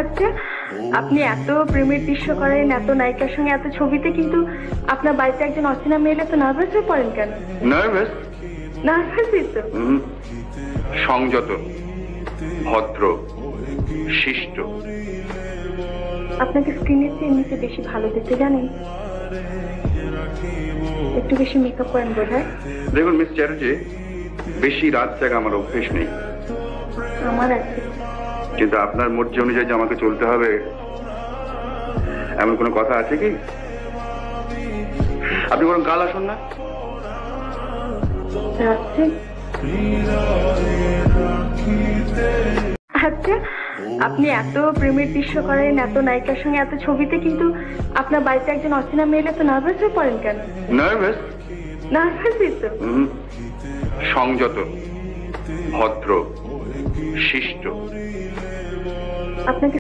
আচ্ছা, আপনি এত প্রেমের দৃশ্য করেন, এত নায়িকার সঙ্গে এত ছবিতে, কিন্তু আপনার বাড়িতে একজন অচেনা মেয়ে এলে তো নার্ভাস হয়ে পড়েন কেন? নার্ভাস? নার্ভাসই তো। সংযত, ভদ্র, শিষ্ট। আপনাকে স্ক্রিনের চেয়ে এমনিতে বেশি ভালো দেখতে, জানেন? একটু বেশি মেকআপ করেন বোধ হয়। দেখুন মিস চ্যাটার্জি, বেশি রাত জাগা আমার অভ্যেস নেই, আমার আছে। কিন্তু আপনার মর্জি অনুযায়ী যে আমাকে চলতে হবে এমন কোনো কথা আছে কি? আপনি বরং কাল আসুন না। রাত্রে? আচ্ছা, আপনি এত প্রেমের দৃশ্য করেন, এত নায়িকার সঙ্গে এত ছবিতে, কিন্তু আপনার বাড়িতে একজন অচেনা মেয়ে এলে তো নার্ভাস হয়ে পড়েন কেন? নার্ভাস? নার্ভাসই তো। সংযত, ভদ্র, শিষ্ট। আপনাকে